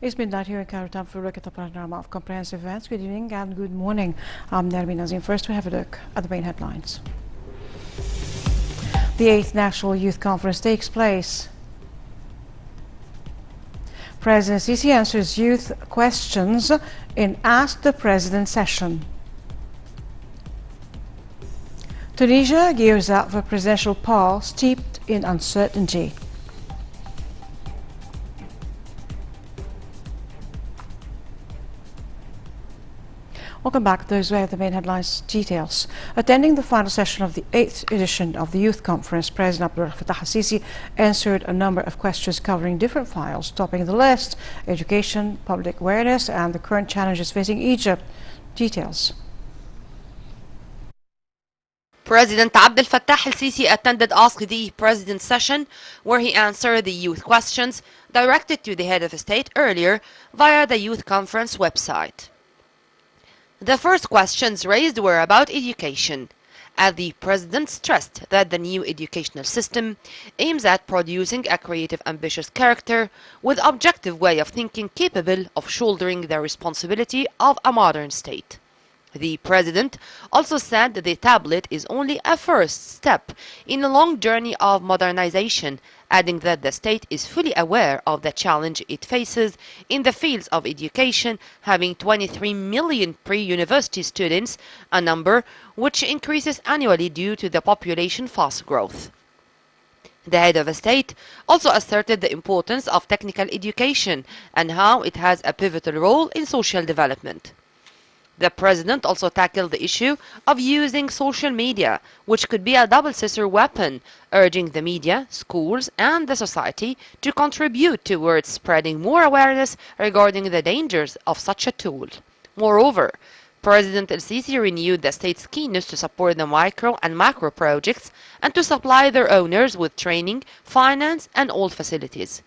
It's midnight here in Cairo. Time for a look at the panorama of comprehensive events. Good evening and good morning. I'm Nermin Nazim. First, we have a look at the main headlines. The 8th National Youth Conference takes place. President Sisi answers youth questions in Ask the President session. Tunisia gears up for presidential poll steeped in uncertainty. Welcome back. Those were the main headlines details. Attending the final session of the 8th edition of the Youth Conference, President Abdel Fattah al-Sisi answered a number of questions covering different files, topping the list: education, public awareness, and the current challenges facing Egypt. Details. President Abdel Fattah al-Sisi attended Ask the President session, where he answered the youth questions directed to the head of state earlier via the Youth Conference website. The first questions raised were about education, as the President stressed that the new educational system aims at producing a creative, ambitious character with objective way of thinking capable of shouldering the responsibility of a modern state. The President also said that the tablet is only a first step in a long journey of modernization, adding that the state is fully aware of the challenge it faces in the fields of education, having 23 million pre-university students, a number which increases annually due to the population fast growth. The head of state also asserted the importance of technical education and how it has a pivotal role in social development. The President also tackled the issue of using social media, which could be a double-sided weapon, urging the media, schools, and the society to contribute towards spreading more awareness regarding the dangers of such a tool. Moreover, President el-Sisi renewed the state's keenness to support the micro and macro projects and to supply their owners with training, finance, and all facilities.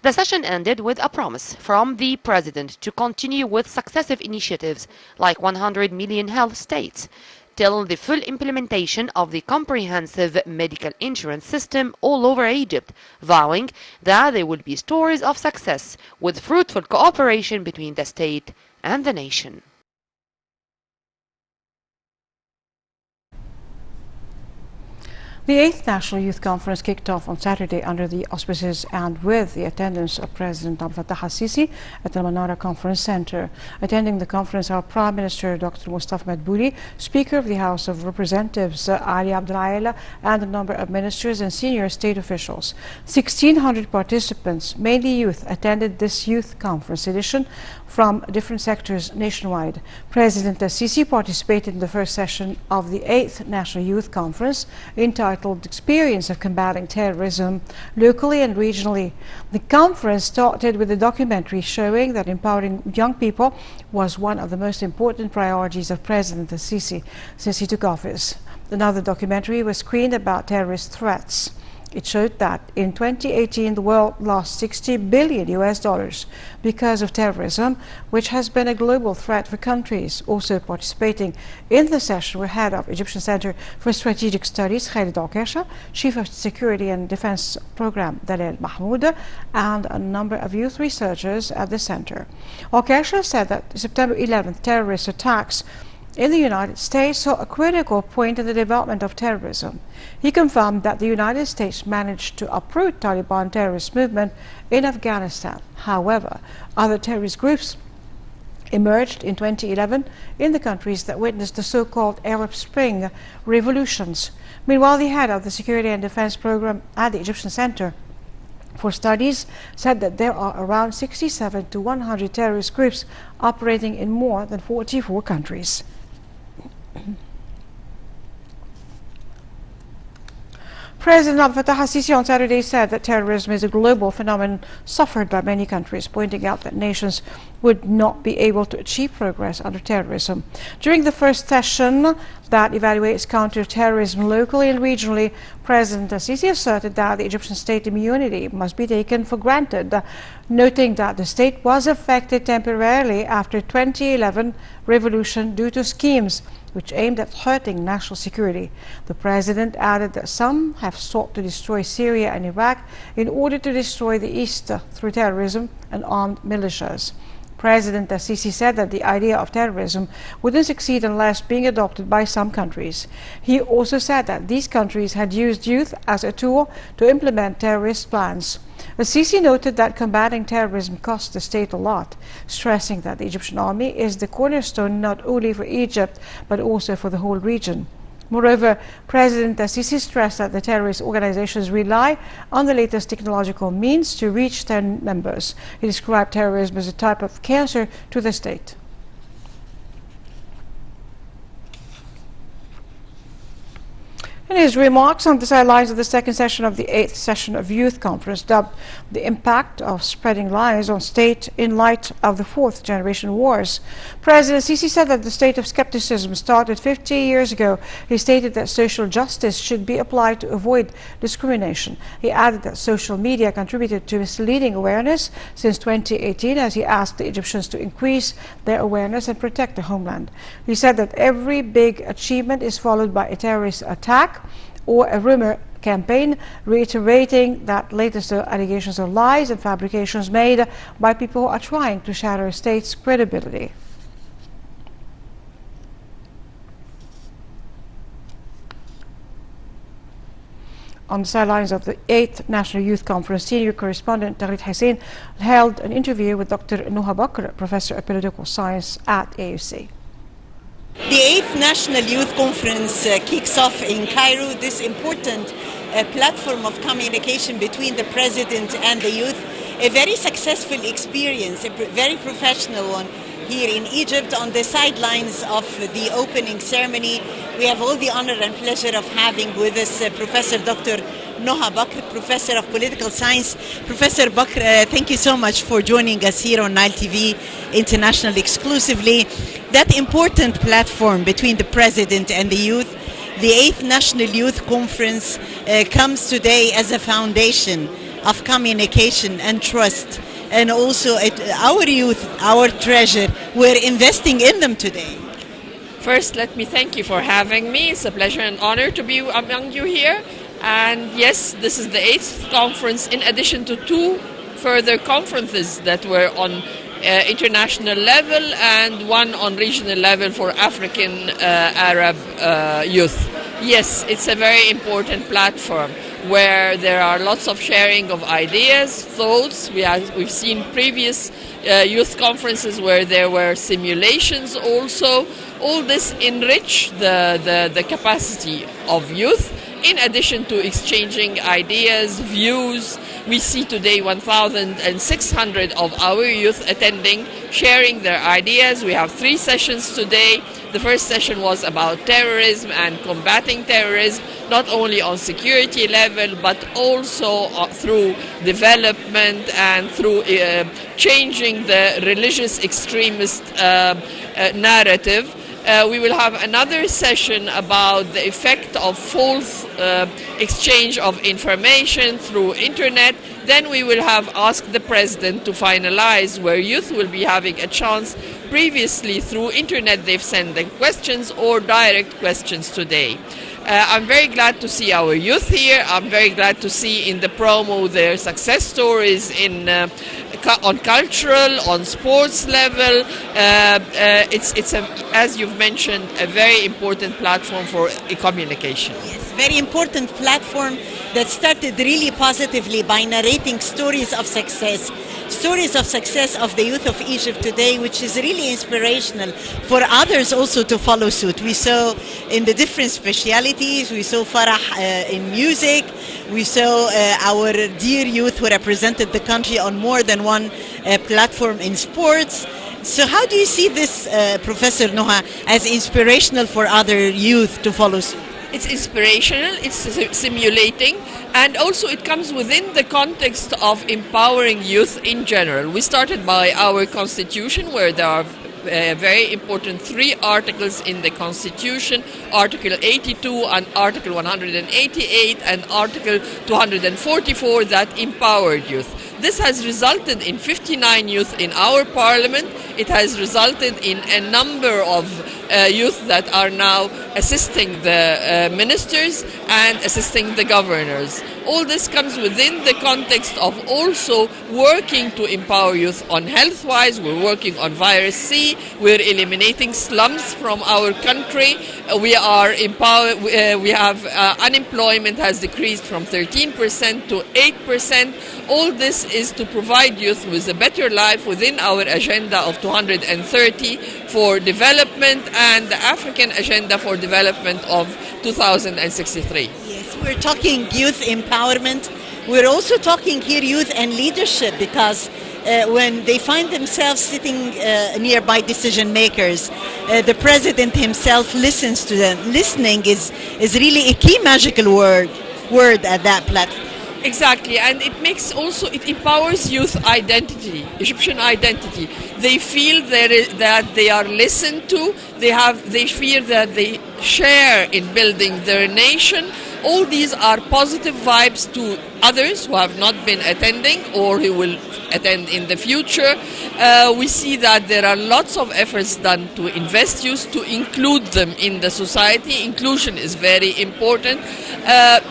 The session ended with a promise from the President to continue with successive initiatives like 100 million health states, till the full implementation of the comprehensive medical insurance system all over Egypt, vowing that there will be stories of success with fruitful cooperation between the state and the nation. The 8th National Youth Conference kicked off on Saturday under the auspices and with the attendance of President Abdel Fattah al-Sisi at the Manara Conference Center. Attending the conference are Prime Minister Dr. Mustafa Madbouli, Speaker of the House of Representatives Ali Abdel and a number of ministers and senior state officials. 1,600 participants, mainly youth, attended this youth conference edition from different sectors nationwide. President al-Sisi participated in the first session of the 8th National Youth Conference entitled Experience of Combating Terrorism Locally and Regionally. The conference started with a documentary showing that empowering young people was one of the most important priorities of President al-Sisi since he took office. Another documentary was screened about terrorist threats. It showed that in 2018 the world lost $60 billion because of terrorism, which has been a global threat for countries. Also participating in the session were head of Egyptian Center for Strategic Studies Khalid Okesha, Chief of Security and Defense Program Dalal Mahmoud, and a number of youth researchers at the center. Okesha said that September 11th terrorist attacks in the United States saw a critical point in the development of terrorism. He confirmed that the United States managed to uproot Taliban terrorist movement in Afghanistan. However, other terrorist groups emerged in 2011 in the countries that witnessed the so-called Arab Spring revolutions. Meanwhile, the head of the Security and Defense Program at the Egyptian Center for Studies said that there are around 67 to 100 terrorist groups operating in more than 44 countries. President Abdel Fattah al-Sisi on Saturday said that terrorism is a global phenomenon suffered by many countries, pointing out that nations would not be able to achieve progress under terrorism. During the first session that evaluates counter-terrorism locally and regionally, President al-Sisi asserted that the Egyptian state immunity must be taken for granted, noting that the state was affected temporarily after 2011 revolution due to schemes which aimed at hurting national security. The president added that some have sought to destroy Syria and Iraq in order to destroy the East through terrorism, and armed militias. President Sisi said that the idea of terrorism wouldn't succeed unless being adopted by some countries. He also said that these countries had used youth as a tool to implement terrorist plans. Sisi noted that combating terrorism costs the state a lot, stressing that the Egyptian army is the cornerstone not only for Egypt but also for the whole region. Moreover, President Sisi stressed that the terrorist organizations rely on the latest technological means to reach their members. He described terrorism as a type of cancer to the state. In his remarks on the sidelines of the second session of the 8th session of Youth Conference, dubbed The Impact of Spreading Lies on State in Light of the Fourth Generation Wars, President Sisi said that the state of skepticism started 50 years ago. He stated that social justice should be applied to avoid discrimination. He added that social media contributed to misleading awareness since 2018 as he asked the Egyptians to increase their awareness and protect the homeland. He said that every big achievement is followed by a terrorist attack or a rumor campaign, reiterating that latest allegations are lies and fabrications made by people who are trying to shatter a state's credibility. On the sidelines of the 8th National Youth Conference, senior correspondent Tariq Hussein held an interview with Dr. Nuha Bakr, professor of political science at AUC. The 8th National Youth Conference kicks off in Cairo, this important platform of communication between the President and the youth. A very successful experience, a very professional one here in Egypt. On the sidelines of the opening ceremony, we have all the honor and pleasure of having with us Professor Dr. Nuha Bakr, Professor of Political Science. Professor Bakr, thank you so much for joining us here on Nile TV International exclusively. That important platform between the President and the youth, the 8th National Youth Conference comes today as a foundation of communication and trust. And also our youth, our treasure, we're investing in them today. First, let me thank you for having me. It's a pleasure and honor to be among you here. And yes, this is the 8th conference in addition to 2 further conferences that were on international level and 1 on regional level for African Arab youth. Yes, it's a very important platform where there are lots of sharing of ideas, thoughts. We've seen previous youth conferences where there were simulations also. All this enrich the capacity of youth, in addition to exchanging ideas, views. We see today 1,600 of our youth attending, sharing their ideas. We have 3 sessions today. The first session was about terrorism and combating terrorism, not only on security level, but also through development and through changing the religious extremist narrative. We will have another session about the effect of false exchange of information through internet. Then we will have asked the President to finalize where youth will be having a chance. Previously through internet they've sent the questions or direct questions today. I'm very glad to see our youth here. I'm very glad to see in the promo their success stories on cultural, on sports level. It's as you've mentioned, a very important platform for communication. Yes, very important platform that started really positively by narrating stories of success of the youth of Egypt today, which is really inspirational for others also to follow suit. We saw in the different specialities, we saw Farah in music, we saw our dear youth who represented the country on more than one platform in sports. So how do you see this, Professor Nuha, as inspirational for other youth to follow suit? It's inspirational, it's simulating, and also it comes within the context of empowering youth in general. We started by our constitution, where there are very important 3 articles in the constitution, Article 82 and Article 188 and Article 244, that empowered youth. This has resulted in 59 youth in our parliament. It has resulted in a number of youth that are now assisting the ministers and assisting the governors. All this comes within the context of also working to empower youth on health-wise. We're working on virus C. We're eliminating slums from our country. We are empowered. We have unemployment has decreased from 13% to 8%. All this is to provide youth with a better life within our agenda of 230 for development and the African agenda for development of 2063. Yes, we're talking youth empowerment. We're also talking here youth and leadership, because when they find themselves sitting nearby decision makers, the president himself listens to them. Listening is really a key magical word at that platform. Exactly, and it makes also, it empowers youth identity, Egyptian identity. They feel that they are listened to, they feel that they share in building their nation. All these are positive vibes to others who have not been attending or who will attend in the future. We see that there are lots of efforts done to invest youth, to include them in the society. Inclusion is very important.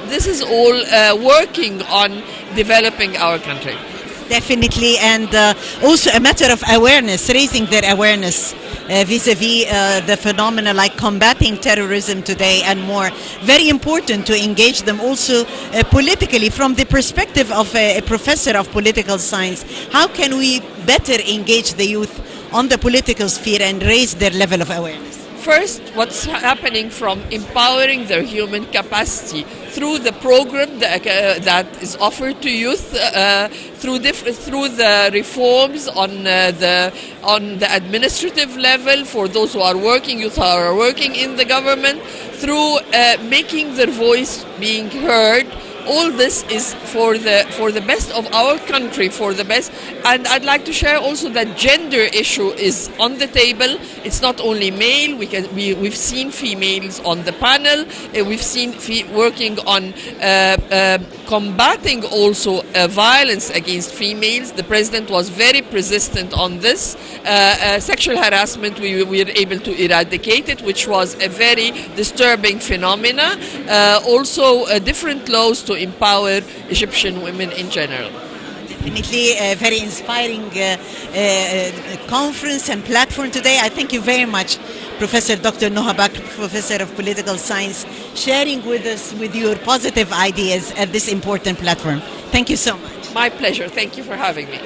This is all working on developing our country. Definitely, and also a matter of awareness, raising their awareness vis-a-vis the phenomena like combating terrorism today and more. Very important to engage them also politically from the perspective of a professor of political science. How can we better engage the youth on the political sphere and raise their level of awareness? First, what's happening from empowering their human capacity through the program that is offered to youth, through the reforms on the administrative level for those who are working, youth who are working in the government, through making their voice being heard. All this is for the best of our country, for the best. And I'd like to share also that gender issue is on the table. It's not only male. We've seen females on the panel. We've seen working on combating also violence against females. The president was very persistent on this. Sexual harassment, we were able to eradicate it, which was a very disturbing phenomena. Also, different laws to empower Egyptian women in general. Definitely a very inspiring conference and platform today. I thank you very much, Professor Dr. Noha Bakr, Professor of Political Science, sharing with us with your positive ideas at this important platform. Thank you so much. My pleasure. Thank you for having me.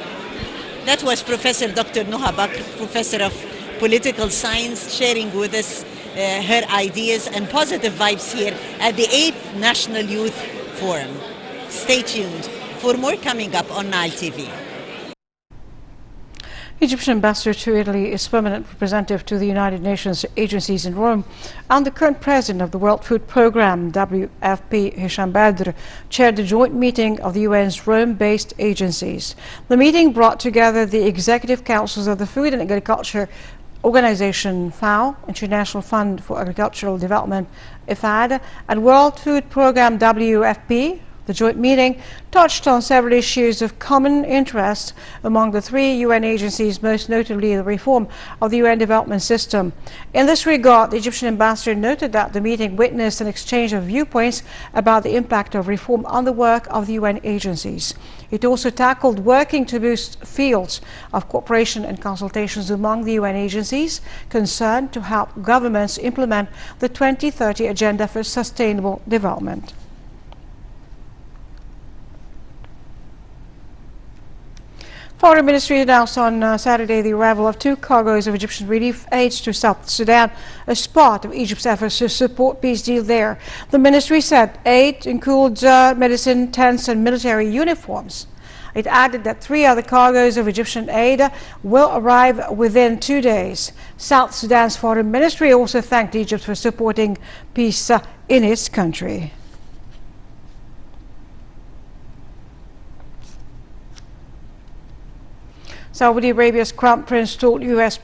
That was Professor Dr. Noha Bakr, Professor of Political Science, sharing with us her ideas and positive vibes here at the 8th National Youth Forum. Stay tuned for more coming up on Nile TV. Egyptian ambassador to Italy is permanent representative to the United Nations agencies in Rome, and the current president of the World Food Programme, WFP, Hisham Badr, chaired the joint meeting of the UN's Rome-based agencies. The meeting brought together the executive councils of the Food and Agriculture Organization, FAO, International Fund for Agricultural Development, IFAD, and World Food Programme, WFP. The joint meeting touched on several issues of common interest among the three UN agencies, most notably the reform of the UN development system. In this regard, the Egyptian ambassador noted that the meeting witnessed an exchange of viewpoints about the impact of reform on the work of the UN agencies. It also tackled working to boost fields of cooperation and consultations among the UN agencies concerned to help governments implement the 2030 Agenda for Sustainable Development. Foreign Ministry announced on Saturday the arrival of 2 cargoes of Egyptian relief aid to South Sudan as part of Egypt's efforts to support peace deal there. The ministry said aid includes medicine, tents and military uniforms. It added that 3 other cargoes of Egyptian aid will arrive within 2 days. South Sudan's foreign ministry also thanked Egypt for supporting peace in its country. Saudi Arabia's Crown Prince told U.S.